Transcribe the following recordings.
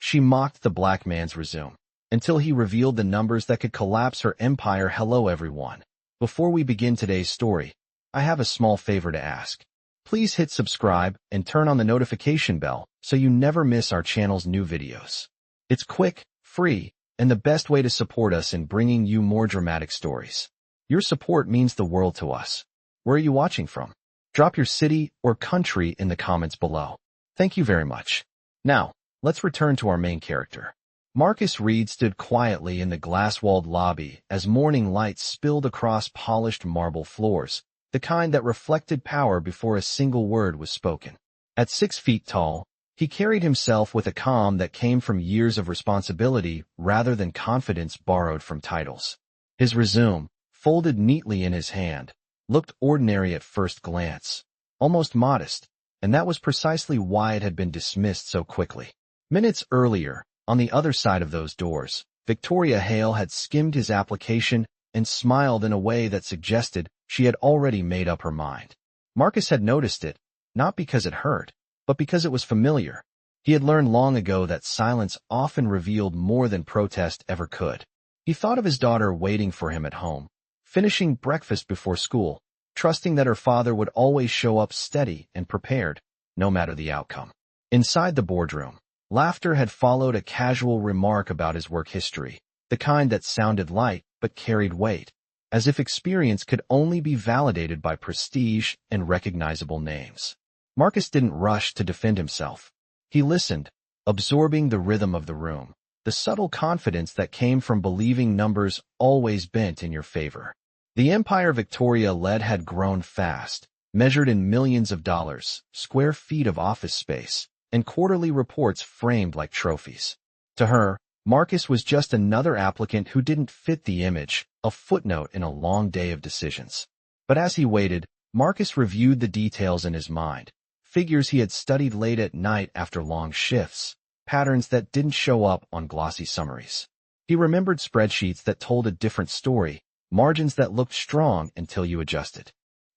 She mocked the black man's resume until he revealed the numbers that could collapse her empire. Hello everyone. Before we begin today's story, I have a small favor to ask. Please hit subscribe and turn on the notification bell so you never miss our channel's new videos. It's quick, free, and the best way to support us in bringing you more dramatic stories. Your support means the world to us. Where are you watching from? Drop your city or country in the comments below. Thank you very much. Now, let's return to our main character. Marcus Reed stood quietly in the glass-walled lobby as morning light spilled across polished marble floors, the kind that reflected power before a single word was spoken. At 6 feet tall, he carried himself with a calm that came from years of responsibility rather than confidence borrowed from titles. His resume, folded neatly in his hand, looked ordinary at first glance, almost modest, and that was precisely why it had been dismissed so quickly. Minutes earlier, on the other side of those doors, Victoria Hale had skimmed his application and smiled in a way that suggested she had already made up her mind. Marcus had noticed it, not because it hurt, but because it was familiar. He had learned long ago that silence often revealed more than protest ever could. He thought of his daughter waiting for him at home, finishing breakfast before school, trusting that her father would always show up steady and prepared, no matter the outcome. Inside the boardroom, laughter had followed a casual remark about his work history, the kind that sounded light but carried weight, as if experience could only be validated by prestige and recognizable names. Marcus didn't rush to defend himself. He listened, absorbing the rhythm of the room, the subtle confidence that came from believing numbers always bent in your favor. The empire Victoria led had grown fast, measured in millions of dollars, square feet of office space, and quarterly reports framed like trophies. To her, Marcus was just another applicant who didn't fit the image, a footnote in a long day of decisions. But as he waited, Marcus reviewed the details in his mind, figures he had studied late at night after long shifts, patterns that didn't show up on glossy summaries. He remembered spreadsheets that told a different story, margins that looked strong until you adjusted.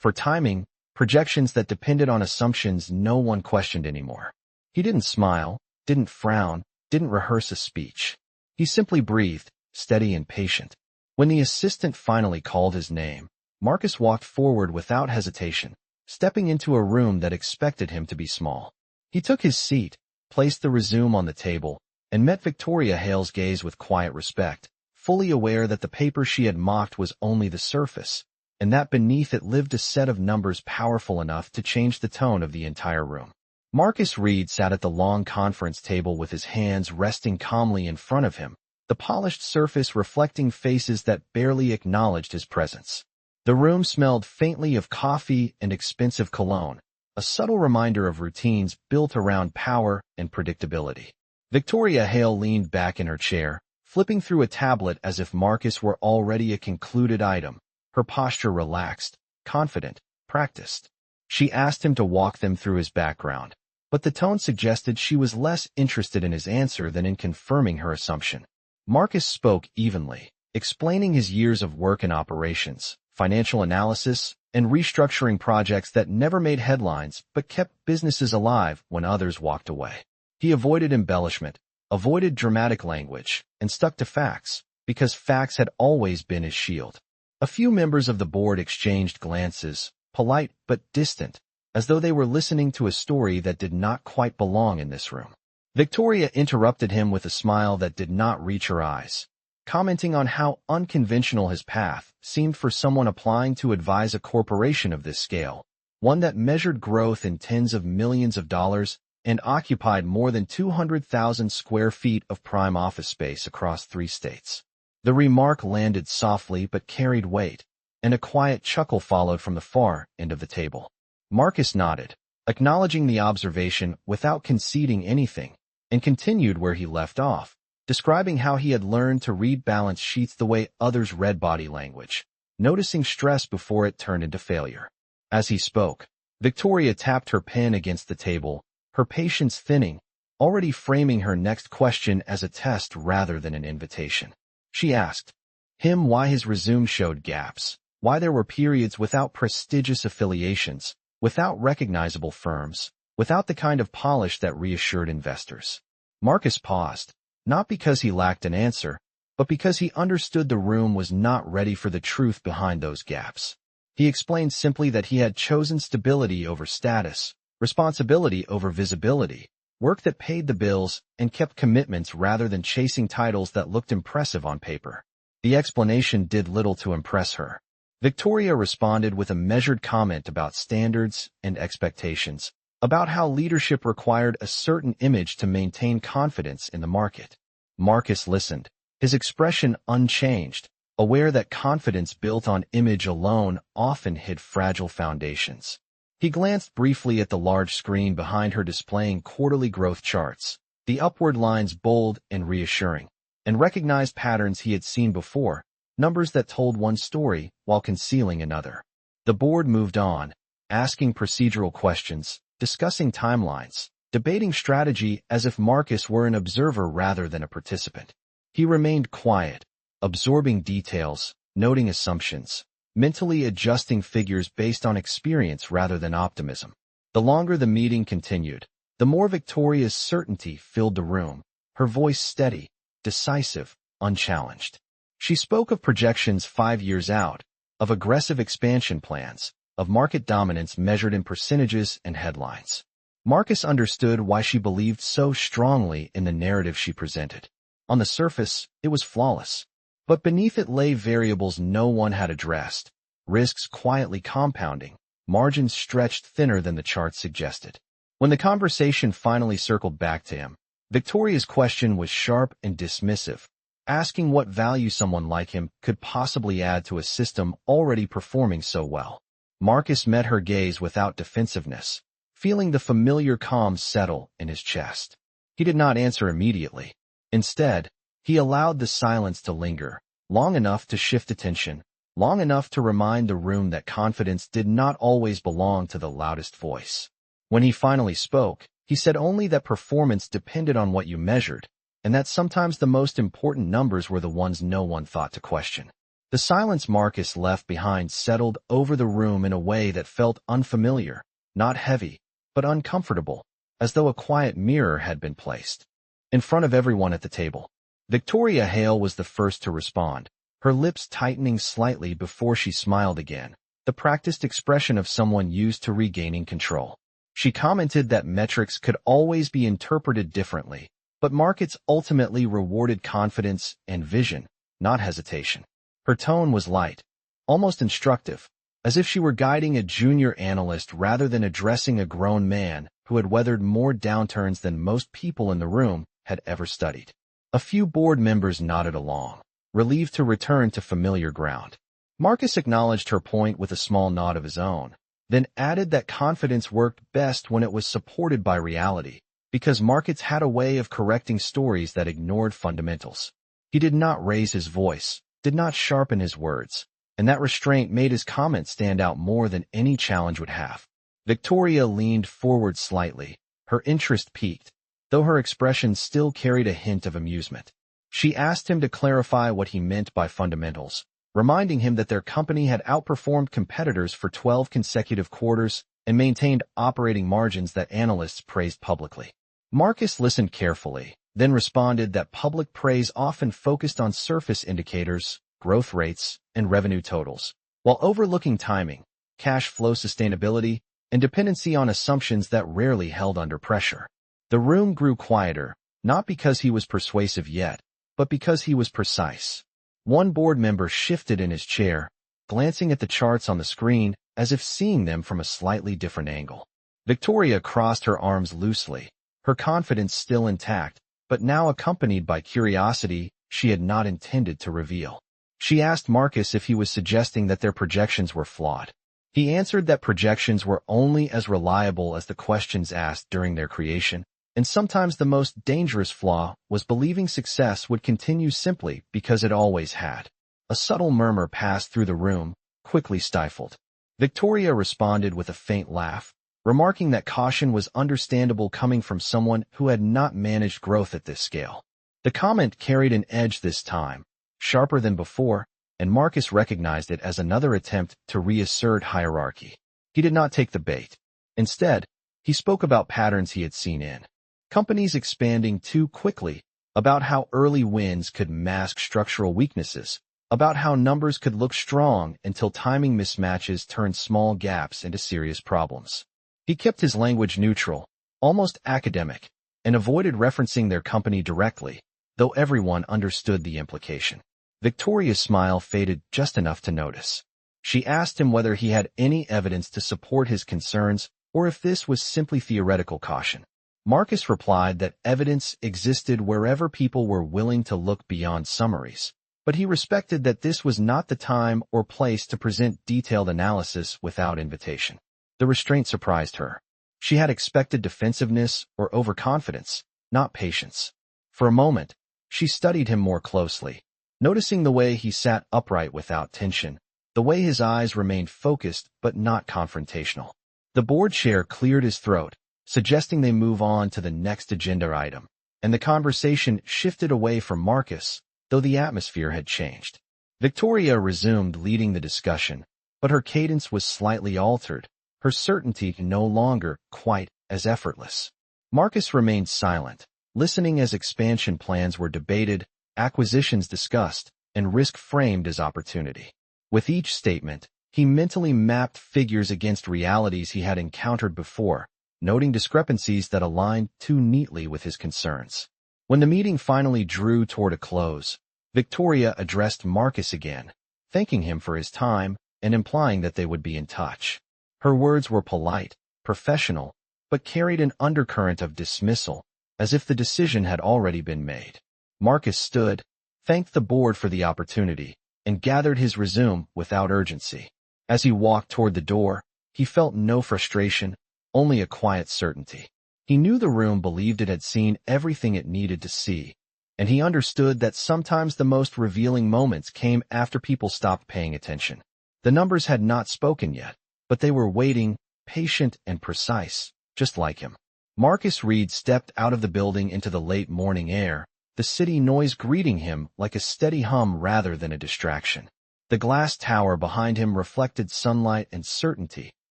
For timing, projections that depended on assumptions no one questioned anymore. He didn't smile, didn't frown, didn't rehearse a speech. He simply breathed, steady and patient. When the assistant finally called his name, Marcus walked forward without hesitation, stepping into a room that expected him to be small. He took his seat, placed the resume on the table, and met Victoria Hale's gaze with quiet respect, fully aware that the paper she had mocked was only the surface, and that beneath it lived a set of numbers powerful enough to change the tone of the entire room. Marcus Reed sat at the long conference table with his hands resting calmly in front of him, the polished surface reflecting faces that barely acknowledged his presence. The room smelled faintly of coffee and expensive cologne, a subtle reminder of routines built around power and predictability. Victoria Hale leaned back in her chair, flipping through a tablet as if Marcus were already a concluded item, her posture relaxed, confident, practiced. She asked him to walk them through his background, but the tone suggested she was less interested in his answer than in confirming her assumption. Marcus spoke evenly, explaining his years of work in operations, financial analysis, and restructuring projects that never made headlines but kept businesses alive when others walked away. He avoided embellishment, avoided dramatic language, and stuck to facts, because facts had always been his shield. A few members of the board exchanged glances, polite but distant, as though they were listening to a story that did not quite belong in this room. Victoria interrupted him with a smile that did not reach her eyes, commenting on how unconventional his path seemed for someone applying to advise a corporation of this scale, one that measured growth in tens of millions of dollars and occupied more than 200,000 square feet of prime office space across 3 states. The remark landed softly but carried weight, and a quiet chuckle followed from the far end of the table. Marcus nodded, acknowledging the observation without conceding anything, and continued where he left off, describing how he had learned to read balance sheets the way others read body language, noticing stress before it turned into failure. As he spoke, Victoria tapped her pen against the table, her patience thinning, already framing her next question as a test rather than an invitation. She asked him why his resume showed gaps, why there were periods without prestigious affiliations, without recognizable firms, without the kind of polish that reassured investors. Marcus paused, not because he lacked an answer, but because he understood the room was not ready for the truth behind those gaps. He explained simply that he had chosen stability over status, responsibility over visibility, work that paid the bills, and kept commitments rather than chasing titles that looked impressive on paper. The explanation did little to impress her. Victoria responded with a measured comment about standards and expectations, about how leadership required a certain image to maintain confidence in the market. Marcus listened, his expression unchanged, aware that confidence built on image alone often hid fragile foundations. He glanced briefly at the large screen behind her displaying quarterly growth charts, the upward lines bold and reassuring, and recognized patterns he had seen before, numbers that told one story while concealing another. The board moved on, asking procedural questions, discussing timelines, debating strategy as if Marcus were an observer rather than a participant. He remained quiet, absorbing details, noting assumptions, mentally adjusting figures based on experience rather than optimism. The longer the meeting continued, the more Victoria's certainty filled the room, her voice steady, decisive, unchallenged. She spoke of projections 5 years out, of aggressive expansion plans, of market dominance measured in percentages and headlines. Marcus understood why she believed so strongly in the narrative she presented. On the surface, it was flawless. But beneath it lay variables no one had addressed, risks quietly compounding, margins stretched thinner than the chart suggested. When the conversation finally circled back to him, Victoria's question was sharp and dismissive, asking what value someone like him could possibly add to a system already performing so well. Marcus met her gaze without defensiveness, feeling the familiar calm settle in his chest. He did not answer immediately. Instead, he allowed the silence to linger, long enough to shift attention, long enough to remind the room that confidence did not always belong to the loudest voice. When he finally spoke, he said only that performance depended on what you measured, and that sometimes the most important numbers were the ones no one thought to question. The silence Marcus left behind settled over the room in a way that felt unfamiliar, not heavy, but uncomfortable, as though a quiet mirror had been placed. In front of everyone at the table, Victoria Hale was the first to respond, her lips tightening slightly before she smiled again, the practiced expression of someone used to regaining control. She commented that metrics could always be interpreted differently, but markets ultimately rewarded confidence and vision, not hesitation. Her tone was light, almost instructive, as if she were guiding a junior analyst rather than addressing a grown man who had weathered more downturns than most people in the room had ever studied. A few board members nodded along, relieved to return to familiar ground. Marcus acknowledged her point with a small nod of his own, then added that confidence worked best when it was supported by reality, because markets had a way of correcting stories that ignored fundamentals. He did not raise his voice, did not sharpen his words, and that restraint made his comment stand out more than any challenge would have. Victoria leaned forward slightly, her interest piqued, though her expression still carried a hint of amusement. She asked him to clarify what he meant by fundamentals, reminding him that their company had outperformed competitors for 12 consecutive quarters and maintained operating margins that analysts praised publicly. Marcus listened carefully, then responded that public praise often focused on surface indicators, growth rates, and revenue totals, while overlooking timing, cash flow sustainability, and dependency on assumptions that rarely held under pressure. The room grew quieter, not because he was persuasive yet, but because he was precise. One board member shifted in his chair, glancing at the charts on the screen as if seeing them from a slightly different angle. Victoria crossed her arms loosely, her confidence still intact, but now accompanied by curiosity she had not intended to reveal. She asked Marcus if he was suggesting that their projections were flawed. He answered that projections were only as reliable as the questions asked during their creation, and sometimes the most dangerous flaw was believing success would continue simply because it always had. A subtle murmur passed through the room, quickly stifled. Victoria responded with a faint laugh, remarking that caution was understandable coming from someone who had not managed growth at this scale. The comment carried an edge this time, sharper than before, and Marcus recognized it as another attempt to reassert hierarchy. He did not take the bait. Instead, he spoke about patterns he had seen in companies expanding too quickly, about how early wins could mask structural weaknesses, about how numbers could look strong until timing mismatches turned small gaps into serious problems. He kept his language neutral, almost academic, and avoided referencing their company directly, though everyone understood the implication. Victoria's smile faded just enough to notice. She asked him whether he had any evidence to support his concerns or if this was simply theoretical caution. Marcus replied that evidence existed wherever people were willing to look beyond summaries, but he respected that this was not the time or place to present detailed analysis without invitation. The restraint surprised her. She had expected defensiveness or overconfidence, not patience. For a moment, she studied him more closely, noticing the way he sat upright without tension, the way his eyes remained focused but not confrontational. The board chair cleared his throat, suggesting they move on to the next agenda item, and the conversation shifted away from Marcus, though the atmosphere had changed. Victoria resumed leading the discussion, but her cadence was slightly altered, her certainty no longer quite as effortless. Marcus remained silent, listening as expansion plans were debated, acquisitions discussed, and risk framed as opportunity. With each statement, he mentally mapped figures against realities he had encountered before, noting discrepancies that aligned too neatly with his concerns. When the meeting finally drew toward a close, Victoria addressed Marcus again, thanking him for his time and implying that they would be in touch. Her words were polite, professional, but carried an undercurrent of dismissal, as if the decision had already been made. Marcus stood, thanked the board for the opportunity, and gathered his resume without urgency. As he walked toward the door, he felt no frustration, only a quiet certainty. He knew the room believed it had seen everything it needed to see, and he understood that sometimes the most revealing moments came after people stopped paying attention. The numbers had not spoken yet, but they were waiting, patient and precise, just like him. Marcus Reed stepped out of the building into the late morning air, the city noise greeting him like a steady hum rather than a distraction. The glass tower behind him reflected sunlight and certainty,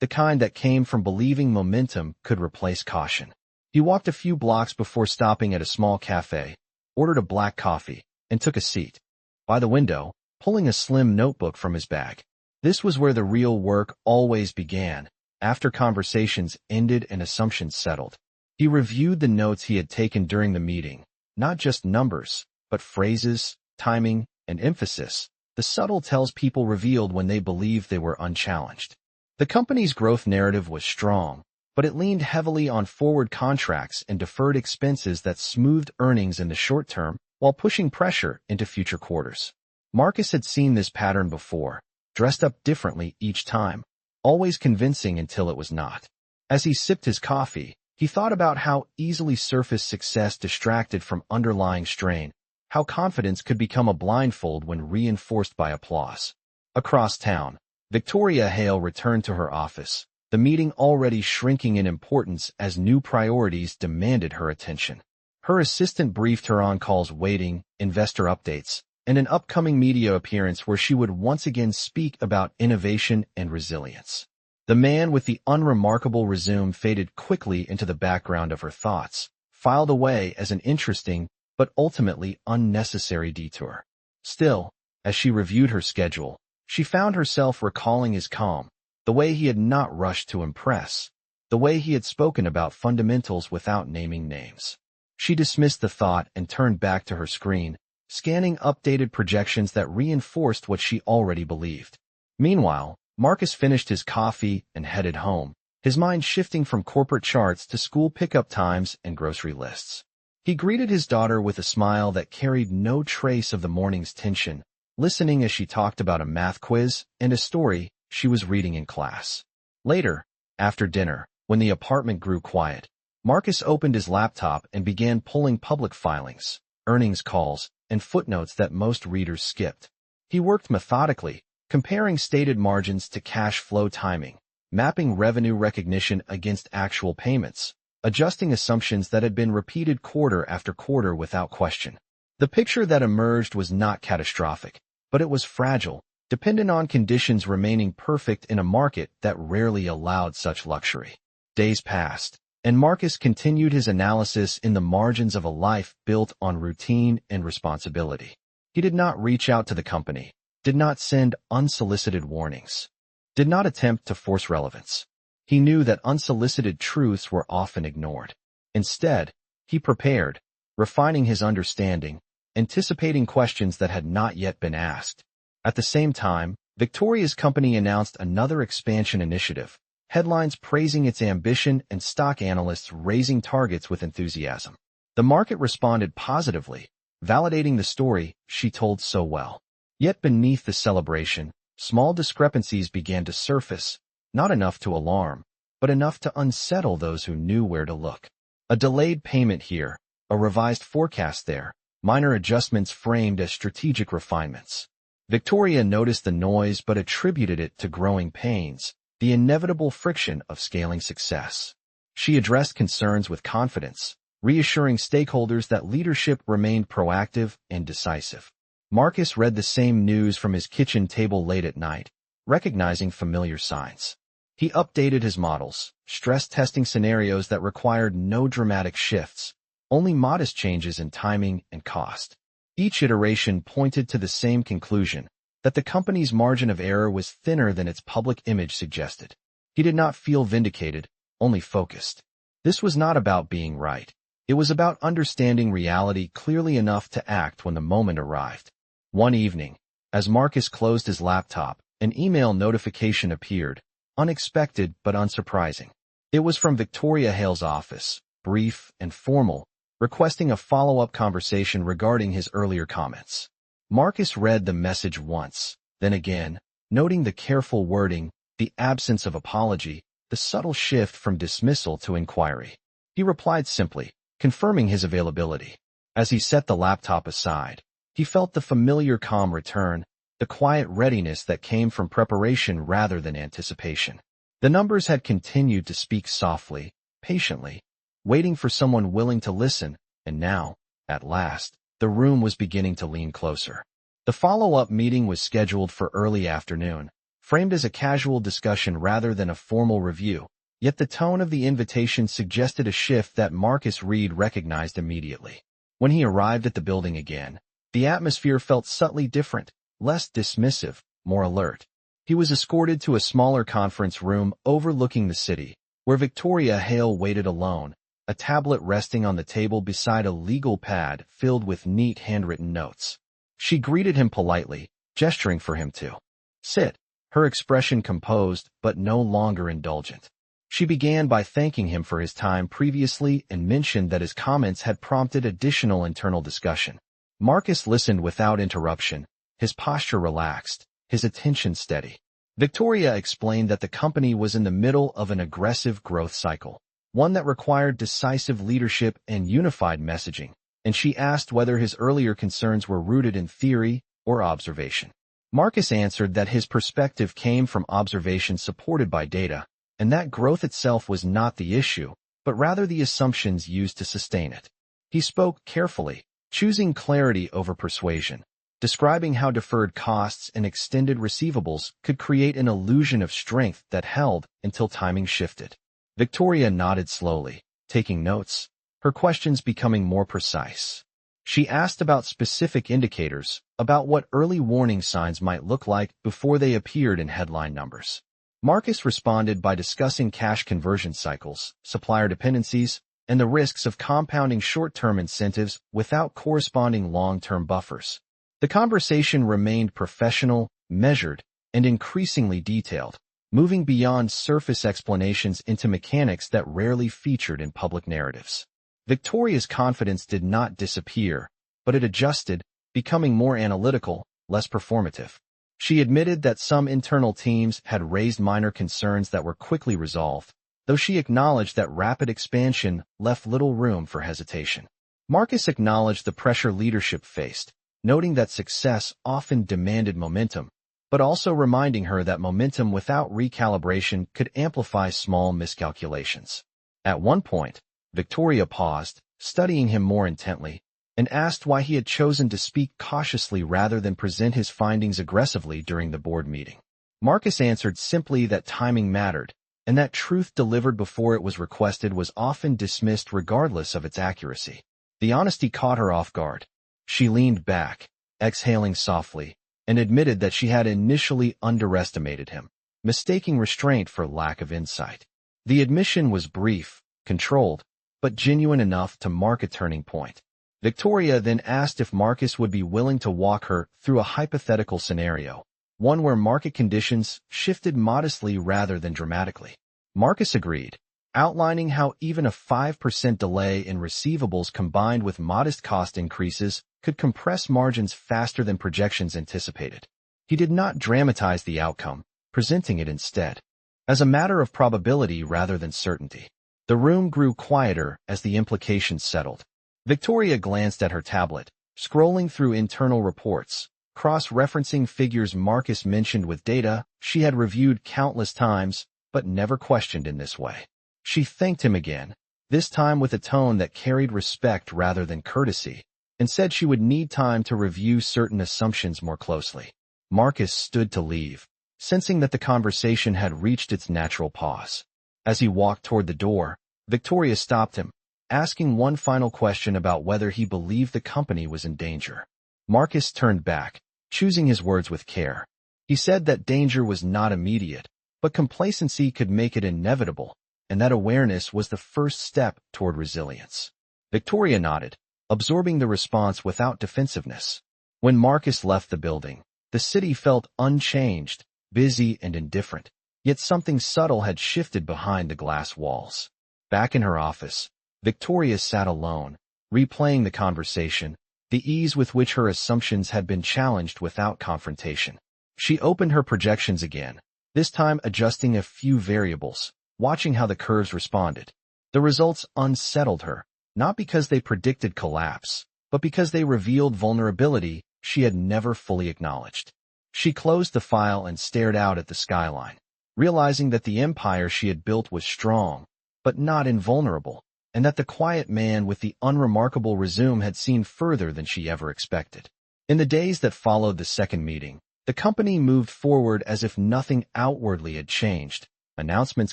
the kind that came from believing momentum could replace caution. He walked a few blocks before stopping at a small cafe, ordered a black coffee, and took a seat by the window, pulling a slim notebook from his bag. This was where the real work always began, after conversations ended and assumptions settled. He reviewed the notes he had taken during the meeting, not just numbers, but phrases, timing, and emphasis, the subtle tells people revealed when they believed they were unchallenged. The company's growth narrative was strong, but it leaned heavily on forward contracts and deferred expenses that smoothed earnings in the short term while pushing pressure into future quarters. Marcus had seen this pattern before, dressed up differently each time, always convincing until it was not. As he sipped his coffee, he thought about how easily surface success distracted from underlying strain, how confidence could become a blindfold when reinforced by applause. Across town, Victoria Hale returned to her office, the meeting already shrinking in importance as new priorities demanded her attention. Her assistant briefed her on calls waiting, investor updates, and an upcoming media appearance where she would once again speak about innovation and resilience. The man with the unremarkable resume faded quickly into the background of her thoughts, filed away as an interesting but ultimately unnecessary detour. Still, as she reviewed her schedule, she found herself recalling his calm, the way he had not rushed to impress, the way he had spoken about fundamentals without naming names. She dismissed the thought and turned back to her screen, scanning updated projections that reinforced what she already believed. Meanwhile, Marcus finished his coffee and headed home, his mind shifting from corporate charts to school pickup times and grocery lists. He greeted his daughter with a smile that carried no trace of the morning's tension, listening as she talked about a math quiz and a story she was reading in class. Later, after dinner, when the apartment grew quiet, Marcus opened his laptop and began pulling public filings, earnings calls, and footnotes that most readers skipped. He worked methodically, comparing stated margins to cash flow timing, mapping revenue recognition against actual payments, adjusting assumptions that had been repeated quarter after quarter without question. The picture that emerged was not catastrophic, but it was fragile, dependent on conditions remaining perfect in a market that rarely allowed such luxury. Days passed, and Marcus continued his analysis in the margins of a life built on routine and responsibility. He did not reach out to the company, did not send unsolicited warnings, did not attempt to force relevance. He knew that unsolicited truths were often ignored. Instead, he prepared, refining his understanding, anticipating questions that had not yet been asked. At the same time, Victoria's company announced another expansion initiative, headlines praising its ambition and stock analysts raising targets with enthusiasm. The market responded positively, validating the story she told so well. Yet beneath the celebration, small discrepancies began to surface, not enough to alarm, but enough to unsettle those who knew where to look. A delayed payment here, a revised forecast there, minor adjustments framed as strategic refinements. Victoria noticed the noise but attributed it to growing pains, the inevitable friction of scaling success. She addressed concerns with confidence, reassuring stakeholders that leadership remained proactive and decisive. Marcus read the same news from his kitchen table late at night, recognizing familiar signs. He updated his models, stress-testing scenarios that required no dramatic shifts, only modest changes in timing and cost. Each iteration pointed to the same conclusion, that the company's margin of error was thinner than its public image suggested. He did not feel vindicated, only focused. This was not about being right. It was about understanding reality clearly enough to act when the moment arrived. One evening, as Marcus closed his laptop, an email notification appeared, unexpected but unsurprising. It was from Victoria Hale's office, brief and formal, requesting a follow-up conversation regarding his earlier comments. Marcus read the message once, then again, noting the careful wording, the absence of apology, the subtle shift from dismissal to inquiry. He replied simply, confirming his availability. As he set the laptop aside, he felt the familiar calm return, the quiet readiness that came from preparation rather than anticipation. The numbers had continued to speak softly, patiently, waiting for someone willing to listen, and now, at last, the room was beginning to lean closer. The follow-up meeting was scheduled for early afternoon, framed as a casual discussion rather than a formal review, yet the tone of the invitation suggested a shift that Marcus Reed recognized immediately. When he arrived at the building again, the atmosphere felt subtly different, less dismissive, more alert. He was escorted to a smaller conference room overlooking the city, where Victoria Hale waited alone, a tablet resting on the table beside a legal pad filled with neat handwritten notes. She greeted him politely, gesturing for him to sit, her expression composed but no longer indulgent. She began by thanking him for his time previously and mentioned that his comments had prompted additional internal discussion. Marcus listened without interruption, his posture relaxed, his attention steady. Victoria explained that the company was in the middle of an aggressive growth cycle, one that required decisive leadership and unified messaging, and she asked whether his earlier concerns were rooted in theory or observation. Marcus answered that his perspective came from observation supported by data, and that growth itself was not the issue, but rather the assumptions used to sustain it. He spoke carefully, choosing clarity over persuasion, describing how deferred costs and extended receivables could create an illusion of strength that held until timing shifted. Victoria nodded slowly, taking notes, her questions becoming more precise. She asked about specific indicators, about what early warning signs might look like before they appeared in headline numbers. Marcus responded by discussing cash conversion cycles, supplier dependencies, and the risks of compounding short-term incentives without corresponding long-term buffers. The conversation remained professional, measured, and increasingly detailed, moving beyond surface explanations into mechanics that rarely featured in public narratives. Victoria's confidence did not disappear, but it adjusted, becoming more analytical, less performative. She admitted that some internal teams had raised minor concerns that were quickly resolved, though she acknowledged that rapid expansion left little room for hesitation. Marcus acknowledged the pressure leadership faced, noting that success often demanded momentum, but also reminding her that momentum without recalibration could amplify small miscalculations. At one point, Victoria paused, studying him more intently, and asked why he had chosen to speak cautiously rather than present his findings aggressively during the board meeting. Marcus answered simply that timing mattered, and that truth delivered before it was requested was often dismissed regardless of its accuracy. The honesty caught her off guard. She leaned back, exhaling softly, and admitted that she had initially underestimated him, mistaking restraint for lack of insight. The admission was brief, controlled, but genuine enough to mark a turning point. Victoria then asked if Marcus would be willing to walk her through a hypothetical scenario, one where market conditions shifted modestly rather than dramatically. Marcus agreed, outlining how even a 5% delay in receivables combined with modest cost increases could compress margins faster than projections anticipated. He did not dramatize the outcome, presenting it instead as a matter of probability rather than certainty. The room grew quieter as the implications settled. Victoria glanced at her tablet, scrolling through internal reports, cross-referencing figures Marcus mentioned with data she had reviewed countless times but never questioned in this way. She thanked him again, this time with a tone that carried respect rather than courtesy, and said she would need time to review certain assumptions more closely. Marcus stood to leave, sensing that the conversation had reached its natural pause. As he walked toward the door, Victoria stopped him, asking one final question about whether he believed the company was in danger. Marcus turned back, choosing his words with care. He said that danger was not immediate, but complacency could make it inevitable, and that awareness was the first step toward resilience. Victoria nodded, absorbing the response without defensiveness. When Marcus left the building, the city felt unchanged, busy and indifferent, yet something subtle had shifted behind the glass walls. Back in her office, Victoria sat alone, replaying the conversation, the ease with which her assumptions had been challenged without confrontation. She opened her projections again, this time adjusting a few variables, watching how the curves responded. The results unsettled her, not because they predicted collapse, but because they revealed vulnerability she had never fully acknowledged. She closed the file and stared out at the skyline, realizing that the empire she had built was strong, but not invulnerable, and that the quiet man with the unremarkable resume had seen further than she ever expected. In the days that followed the second meeting, the company moved forward as if nothing outwardly had changed. Announcements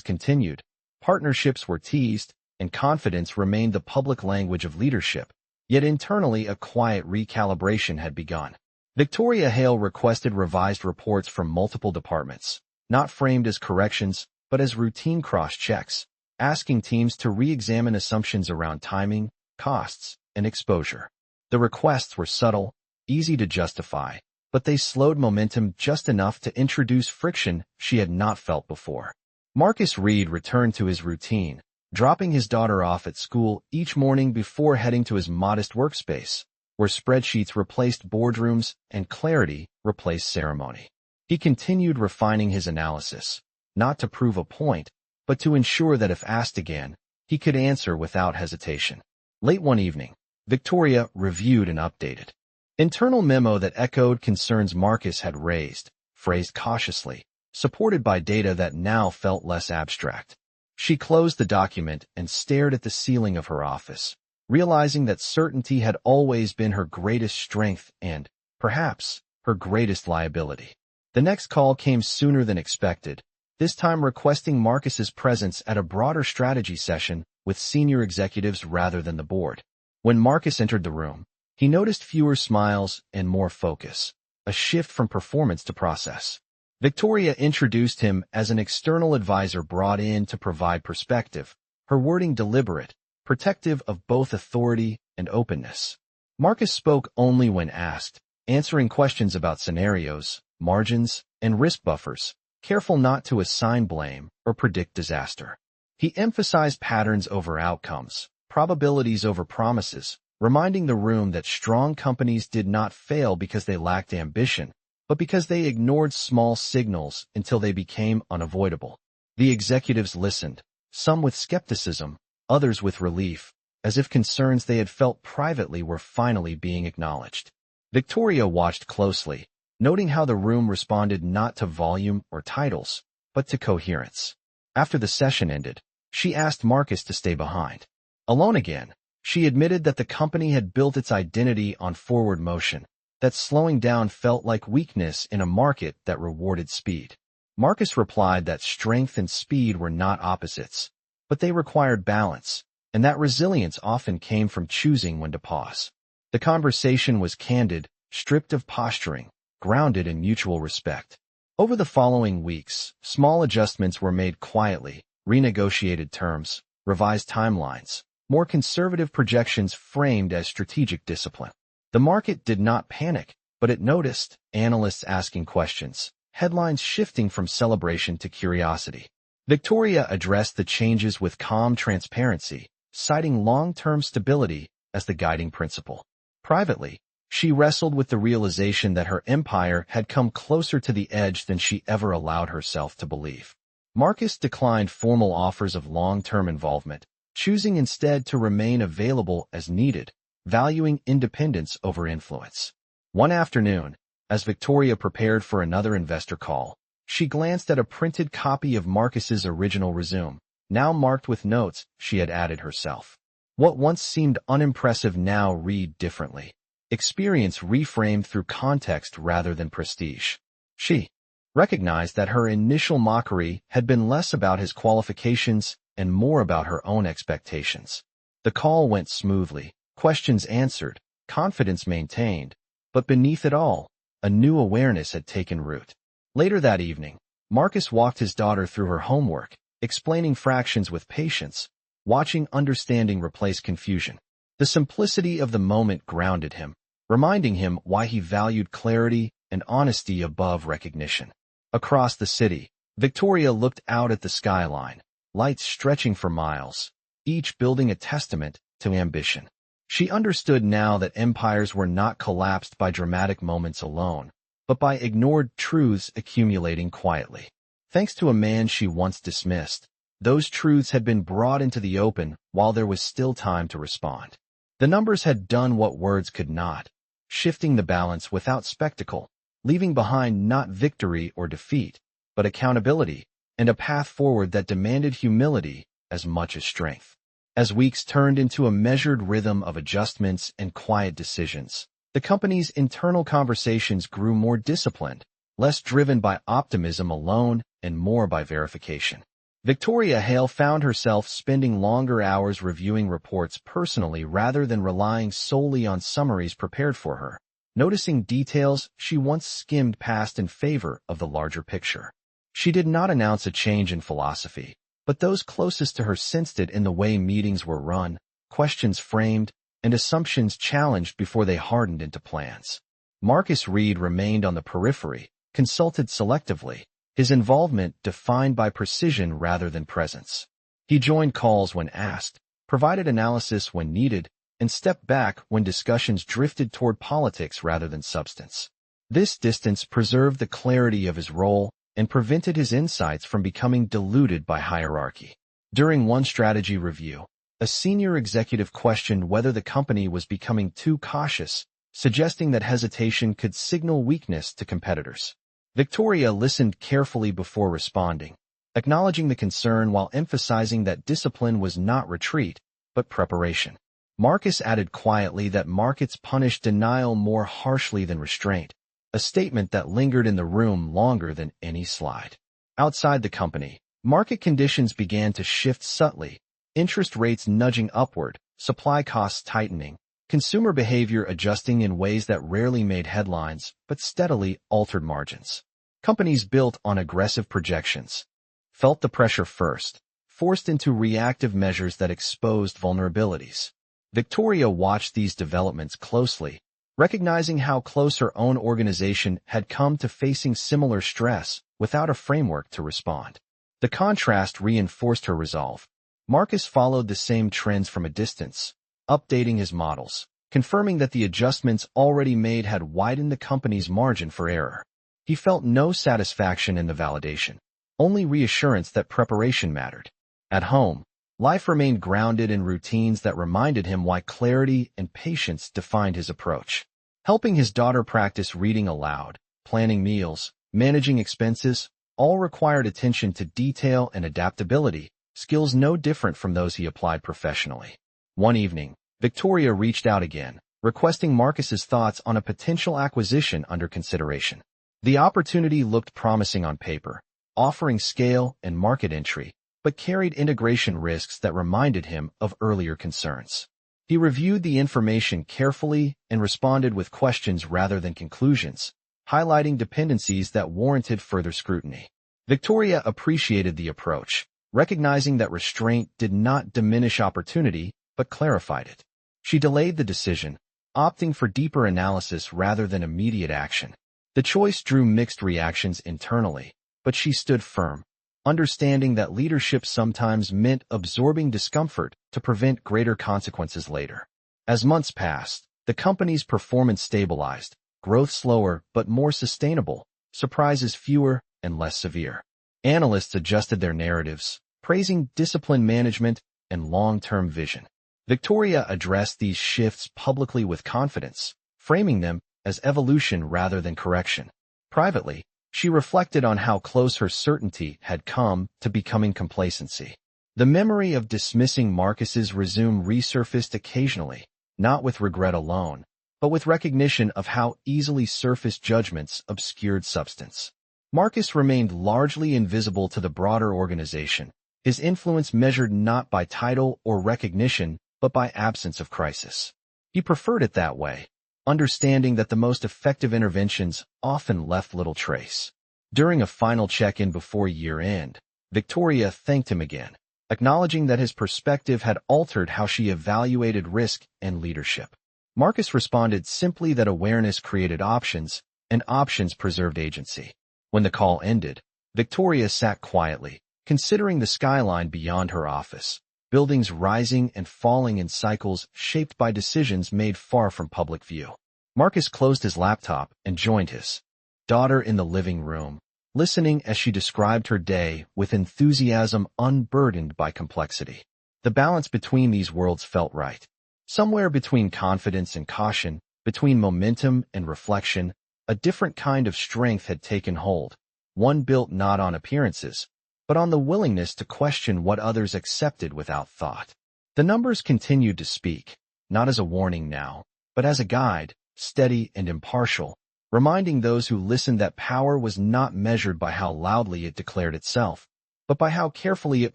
continued, partnerships were teased, and confidence remained the public language of leadership. Yet internally a quiet recalibration had begun. Victoria Hale requested revised reports from multiple departments, not framed as corrections, but as routine cross-checks, asking teams to re-examine assumptions around timing, costs, and exposure. The requests were subtle, easy to justify, but they slowed momentum just enough to introduce friction she had not felt before. Marcus Reed returned to his routine, dropping his daughter off at school each morning before heading to his modest workspace, where spreadsheets replaced boardrooms and clarity replaced ceremony. He continued refining his analysis, not to prove a point, but to ensure that if asked again, he could answer without hesitation. Late one evening, Victoria reviewed an updated internal memo that echoed concerns Marcus had raised, phrased cautiously, supported by data that now felt less abstract. She closed the document and stared at the ceiling of her office, realizing that certainty had always been her greatest strength and, perhaps, her greatest liability. The next call came sooner than expected, this time requesting Marcus's presence at a broader strategy session with senior executives rather than the board. When Marcus entered the room, he noticed fewer smiles and more focus, a shift from performance to process. Victoria introduced him as an external advisor brought in to provide perspective, her wording deliberate, protective of both authority and openness. Marcus spoke only when asked, answering questions about scenarios, margins, and risk buffers, careful not to assign blame or predict disaster. He emphasized patterns over outcomes, probabilities over promises, reminding the room that strong companies did not fail because they lacked ambition, but because they ignored small signals until they became unavoidable. The executives listened, some with skepticism, others with relief, as if concerns they had felt privately were finally being acknowledged. Victoria watched closely, noting how the room responded not to volume or titles, but to coherence. After the session ended, she asked Marcus to stay behind. Alone again, she admitted that the company had built its identity on forward motion, that slowing down felt like weakness in a market that rewarded speed. Marcus replied that strength and speed were not opposites, but they required balance, and that resilience often came from choosing when to pause. The conversation was candid, stripped of posturing, grounded in mutual respect. Over the following weeks, small adjustments were made quietly, renegotiated terms, revised timelines, more conservative projections framed as strategic discipline. The market did not panic, but it noticed, analysts asking questions, headlines shifting from celebration to curiosity. Victoria addressed the changes with calm transparency, citing long-term stability as the guiding principle. Privately, she wrestled with the realization that her empire had come closer to the edge than she ever allowed herself to believe. Marcus declined formal offers of long-term involvement, choosing instead to remain available as needed, valuing independence over influence. One afternoon, as Victoria prepared for another investor call, she glanced at a printed copy of Marcus's original resume, now marked with notes she had added herself. What once seemed unimpressive now read differently. Experience reframed through context rather than prestige. She recognized that her initial mockery had been less about his qualifications and more about her own expectations. The call went smoothly, questions answered, confidence maintained, but beneath it all, a new awareness had taken root. Later that evening, Marcus walked his daughter through her homework, explaining fractions with patience, watching understanding replace confusion. The simplicity of the moment grounded him, reminding him why he valued clarity and honesty above recognition. Across the city, Victoria looked out at the skyline, lights stretching for miles, each building a testament to ambition. She understood now that empires were not collapsed by dramatic moments alone, but by ignored truths accumulating quietly. Thanks to a man she once dismissed, those truths had been brought into the open while there was still time to respond. The numbers had done what words could not, shifting the balance without spectacle, leaving behind not victory or defeat, but accountability and a path forward that demanded humility as much as strength. As weeks turned into a measured rhythm of adjustments and quiet decisions, the company's internal conversations grew more disciplined, less driven by optimism alone and more by verification. Victoria Hale found herself spending longer hours reviewing reports personally rather than relying solely on summaries prepared for her, noticing details she once skimmed past in favor of the larger picture. She did not announce a change in philosophy, but those closest to her sensed it in the way meetings were run, questions framed, and assumptions challenged before they hardened into plans. Marcus Reed remained on the periphery, consulted selectively, his involvement defined by precision rather than presence. He joined calls when asked, provided analysis when needed, and stepped back when discussions drifted toward politics rather than substance. This distance preserved the clarity of his role and prevented his insights from becoming diluted by hierarchy. During one strategy review, a senior executive questioned whether the company was becoming too cautious, suggesting that hesitation could signal weakness to competitors. Victoria listened carefully before responding, acknowledging the concern while emphasizing that discipline was not retreat, but preparation. Marcus added quietly that markets punish denial more harshly than restraint, a statement that lingered in the room longer than any slide. Outside the company, market conditions began to shift subtly, interest rates nudging upward, supply costs tightening, consumer behavior adjusting in ways that rarely made headlines but steadily altered margins. Companies built on aggressive projections felt the pressure first, forced into reactive measures that exposed vulnerabilities. Victoria watched these developments closely, recognizing how close her own organization had come to facing similar stress without a framework to respond. The contrast reinforced her resolve. Marcus followed the same trends from a distance, updating his models, confirming that the adjustments already made had widened the company's margin for error. He felt no satisfaction in the validation, only reassurance that preparation mattered. At home, life remained grounded in routines that reminded him why clarity and patience defined his approach. Helping his daughter practice reading aloud, planning meals, managing expenses, all required attention to detail and adaptability, skills no different from those he applied professionally. One evening, Victoria reached out again, requesting Marcus's thoughts on a potential acquisition under consideration. The opportunity looked promising on paper, offering scale and market entry, but carried integration risks that reminded him of earlier concerns. He reviewed the information carefully and responded with questions rather than conclusions, highlighting dependencies that warranted further scrutiny. Victoria appreciated the approach, recognizing that restraint did not diminish opportunity but clarified it. She delayed the decision, opting for deeper analysis rather than immediate action. The choice drew mixed reactions internally, but she stood firm, understanding that leadership sometimes meant absorbing discomfort to prevent greater consequences later. As months passed, the company's performance stabilized, growth slower but more sustainable, surprises fewer and less severe. Analysts adjusted their narratives, praising disciplined management and long-term vision. Victoria addressed these shifts publicly with confidence, framing them as evolution rather than correction. Privately, she reflected on how close her certainty had come to becoming complacency. The memory of dismissing Marcus's resume resurfaced occasionally, not with regret alone, but with recognition of how easily surface judgments obscured substance. Marcus remained largely invisible to the broader organization, his influence measured not by title or recognition, but by absence of crisis. He preferred it that way, understanding that the most effective interventions often left little trace. During a final check-in before year-end, Victoria thanked him again, acknowledging that his perspective had altered how she evaluated risk and leadership. Marcus responded simply that awareness created options, and options preserved agency. When the call ended, Victoria sat quietly, considering the skyline beyond her office, buildings rising and falling in cycles shaped by decisions made far from public view. Marcus closed his laptop and joined his daughter in the living room, listening as she described her day with enthusiasm unburdened by complexity. The balance between these worlds felt right. Somewhere between confidence and caution, between momentum and reflection, a different kind of strength had taken hold, one built not on appearances, but on the willingness to question what others accepted without thought. The numbers continued to speak, not as a warning now, but as a guide, steady and impartial, reminding those who listened that power was not measured by how loudly it declared itself, but by how carefully it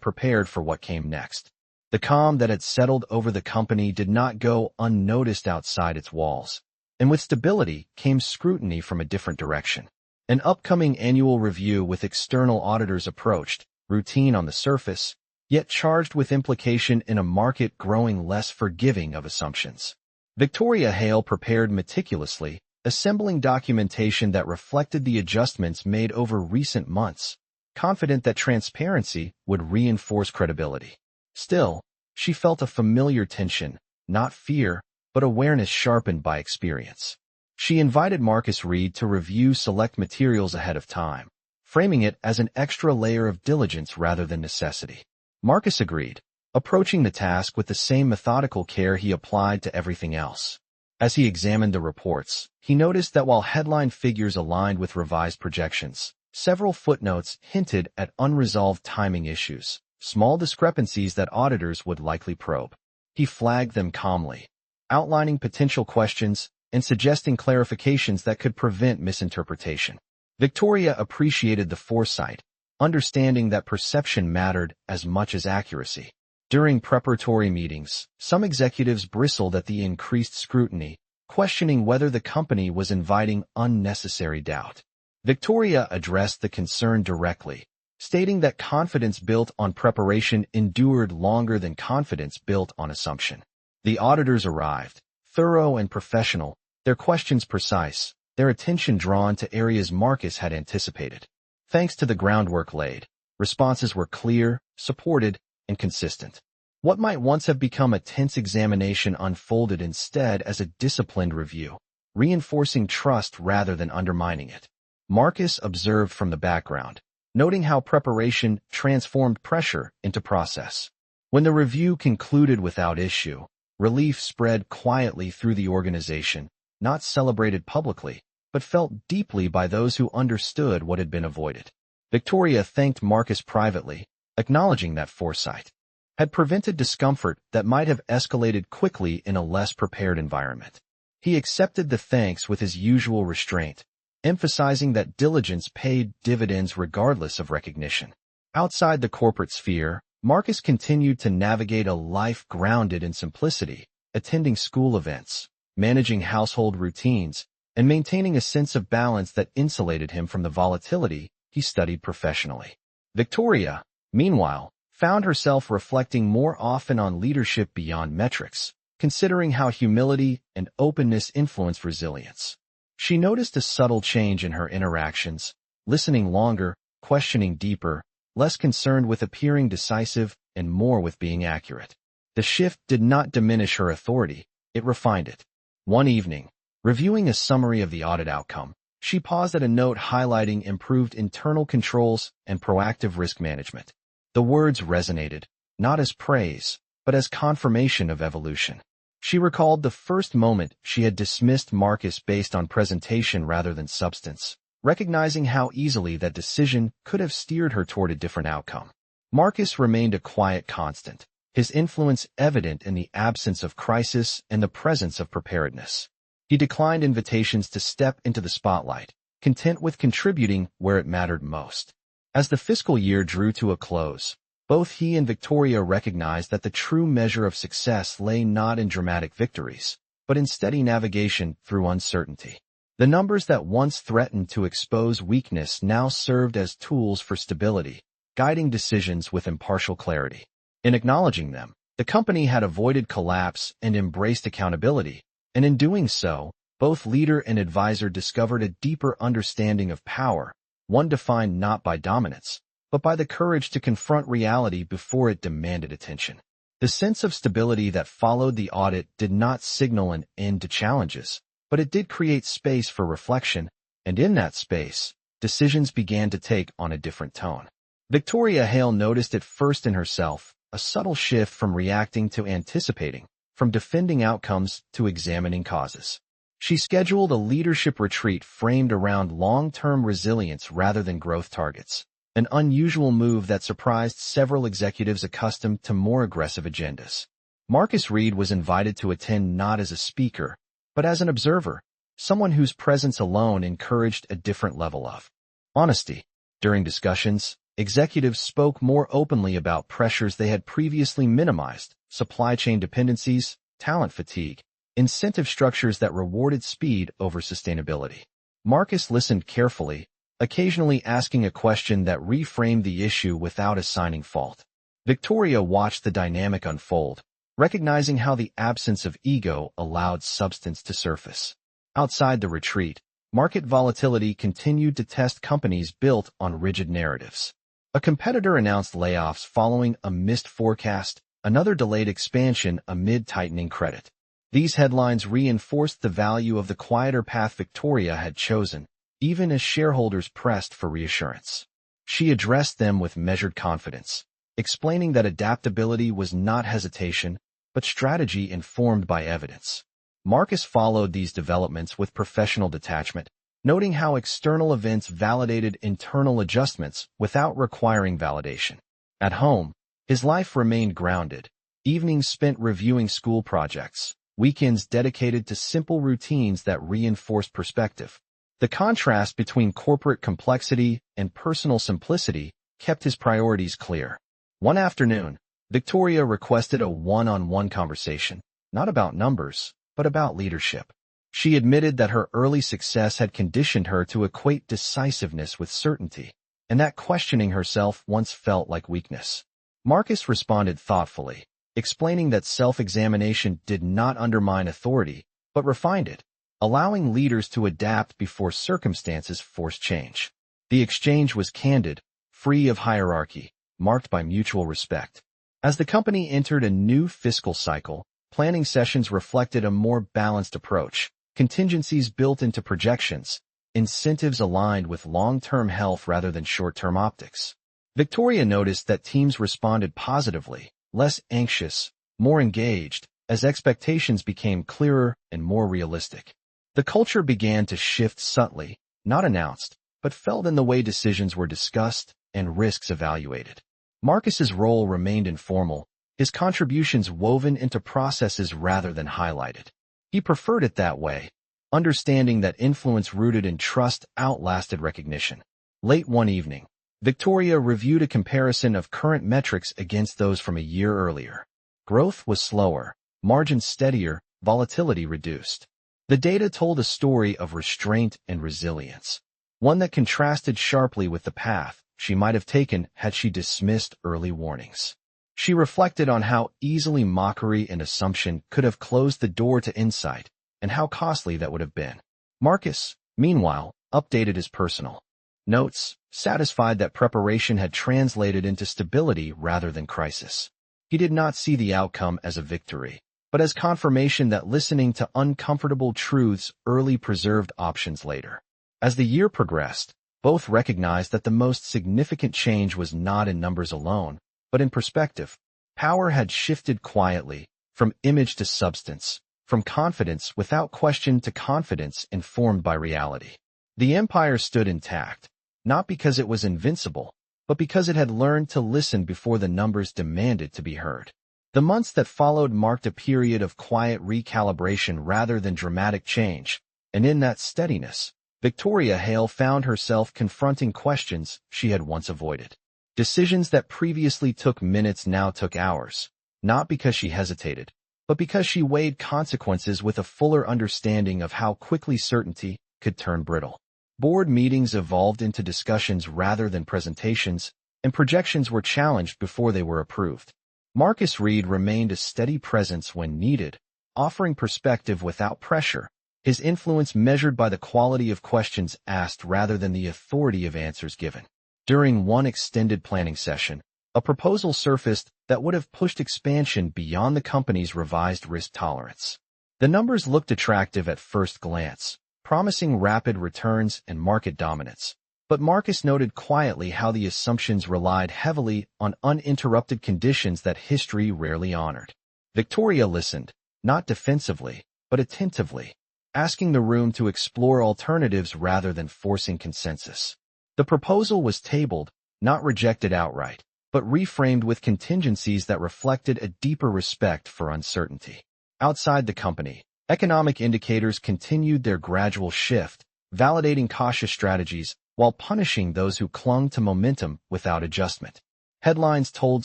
prepared for what came next. The calm that had settled over the company did not go unnoticed outside its walls, and with stability came scrutiny from a different direction. An upcoming annual review with external auditors approached, routine on the surface, yet charged with implication in a market growing less forgiving of assumptions. Victoria Hale prepared meticulously, assembling documentation that reflected the adjustments made over recent months, confident that transparency would reinforce credibility. Still, she felt a familiar tension, not fear, but awareness sharpened by experience. She invited Marcus Reed to review select materials ahead of time, framing it as an extra layer of diligence rather than necessity. Marcus agreed, approaching the task with the same methodical care he applied to everything else. As he examined the reports, he noticed that while headline figures aligned with revised projections, several footnotes hinted at unresolved timing issues, small discrepancies that auditors would likely probe. He flagged them calmly, outlining potential questions and suggesting clarifications that could prevent misinterpretation. Victoria appreciated the foresight, understanding that perception mattered as much as accuracy. During preparatory meetings, some executives bristled at the increased scrutiny, questioning whether the company was inviting unnecessary doubt. Victoria addressed the concern directly, stating that confidence built on preparation endured longer than confidence built on assumption. The auditors arrived, thorough and professional, their questions precise, their attention drawn to areas Marcus had anticipated. Thanks to the groundwork laid, responses were clear, supported, and consistent. What might once have become a tense examination unfolded instead as a disciplined review, reinforcing trust rather than undermining it. Marcus observed from the background, noting how preparation transformed pressure into process. When the review concluded without issue, relief spread quietly through the organization, not celebrated publicly, but felt deeply by those who understood what had been avoided. Victoria thanked Marcus privately, acknowledging that foresight had prevented discomfort that might have escalated quickly in a less prepared environment. He accepted the thanks with his usual restraint, emphasizing that diligence paid dividends regardless of recognition. Outside the corporate sphere, Marcus continued to navigate a life grounded in simplicity, attending school events, managing household routines, and maintaining a sense of balance that insulated him from the volatility he studied professionally. Victoria, meanwhile, found herself reflecting more often on leadership beyond metrics, considering how humility and openness influence resilience. She noticed a subtle change in her interactions, listening longer, questioning deeper, less concerned with appearing decisive and more with being accurate. The shift did not diminish her authority, it refined it. One evening, reviewing a summary of the audit outcome, she paused at a note highlighting improved internal controls and proactive risk management. The words resonated, not as praise, but as confirmation of evolution. She recalled the first moment she had dismissed Marcus based on presentation rather than substance, recognizing how easily that decision could have steered her toward a different outcome. Marcus remained a quiet constant, his influence evident in the absence of crisis and the presence of preparedness. He declined invitations to step into the spotlight, content with contributing where it mattered most. As the fiscal year drew to a close, both he and Victoria recognized that the true measure of success lay not in dramatic victories, but in steady navigation through uncertainty. The numbers that once threatened to expose weakness now served as tools for stability, guiding decisions with impartial clarity. In acknowledging them, the company had avoided collapse and embraced accountability, and in doing so, both leader and advisor discovered a deeper understanding of power, one defined not by dominance, but by the courage to confront reality before it demanded attention. The sense of stability that followed the audit did not signal an end to challenges, but it did create space for reflection, and in that space, decisions began to take on a different tone. Victoria Hale noticed it first in herself, a subtle shift from reacting to anticipating, from defending outcomes to examining causes. She scheduled a leadership retreat framed around long-term resilience rather than growth targets, an unusual move that surprised several executives accustomed to more aggressive agendas. Marcus Reed was invited to attend not as a speaker, but as an observer, someone whose presence alone encouraged a different level of honesty. During discussions, executives spoke more openly about pressures they had previously minimized, supply chain dependencies, talent fatigue, incentive structures that rewarded speed over sustainability. Marcus listened carefully, occasionally asking a question that reframed the issue without assigning fault. Victoria watched the dynamic unfold, recognizing how the absence of ego allowed substance to surface. Outside the retreat, market volatility continued to test companies built on rigid narratives. A competitor announced layoffs following a missed forecast, another delayed expansion amid tightening credit. These headlines reinforced the value of the quieter path Victoria had chosen, even as shareholders pressed for reassurance. She addressed them with measured confidence, explaining that adaptability was not hesitation, but strategy informed by evidence. Marcus followed these developments with professional detachment, noting how external events validated internal adjustments without requiring validation. At home, his life remained grounded, evenings spent reviewing school projects, weekends dedicated to simple routines that reinforced perspective. The contrast between corporate complexity and personal simplicity kept his priorities clear. One afternoon, Victoria requested a one-on-one conversation, not about numbers, but about leadership. She admitted that her early success had conditioned her to equate decisiveness with certainty, and that questioning herself once felt like weakness. Marcus responded thoughtfully, explaining that self-examination did not undermine authority, but refined it, allowing leaders to adapt before circumstances forced change. The exchange was candid, free of hierarchy, marked by mutual respect. As the company entered a new fiscal cycle, planning sessions reflected a more balanced approach, contingencies built into projections, incentives aligned with long-term health rather than short-term optics. Victoria noticed that teams responded positively, less anxious, more engaged, as expectations became clearer and more realistic. The culture began to shift subtly, not announced, but felt in the way decisions were discussed and risks evaluated. Marcus's role remained informal, his contributions woven into processes rather than highlighted. He preferred it that way, understanding that influence rooted in trust outlasted recognition. Late one evening, Victoria reviewed a comparison of current metrics against those from a year earlier. Growth was slower, margins steadier, volatility reduced. The data told a story of restraint and resilience, one that contrasted sharply with the path she might have taken had she dismissed early warnings. She reflected on how easily mockery and assumption could have closed the door to insight, and how costly that would have been. Marcus, meanwhile, updated his personal notes, satisfied that preparation had translated into stability rather than crisis. He did not see the outcome as a victory, but as confirmation that listening to uncomfortable truths early preserved options later. As the year progressed, both recognized that the most significant change was not in numbers alone, but in perspective. Power had shifted quietly, from image to substance, from confidence without question to confidence informed by reality. The empire stood intact, not because it was invincible, but because it had learned to listen before the numbers demanded to be heard. The months that followed marked a period of quiet recalibration rather than dramatic change, and in that steadiness, Victoria Hale found herself confronting questions she had once avoided. Decisions that previously took minutes now took hours, not because she hesitated, but because she weighed consequences with a fuller understanding of how quickly certainty could turn brittle. Board meetings evolved into discussions rather than presentations, and projections were challenged before they were approved. Marcus Reed remained a steady presence when needed, offering perspective without pressure, his influence measured by the quality of questions asked rather than the authority of answers given. During one extended planning session, a proposal surfaced that would have pushed expansion beyond the company's revised risk tolerance. The numbers looked attractive at first glance, promising rapid returns and market dominance. But Marcus noted quietly how the assumptions relied heavily on uninterrupted conditions that history rarely honored. Victoria listened, not defensively, but attentively, asking the room to explore alternatives rather than forcing consensus. The proposal was tabled, not rejected outright, but reframed with contingencies that reflected a deeper respect for uncertainty. Outside the company, economic indicators continued their gradual shift, validating cautious strategies while punishing those who clung to momentum without adjustment. Headlines told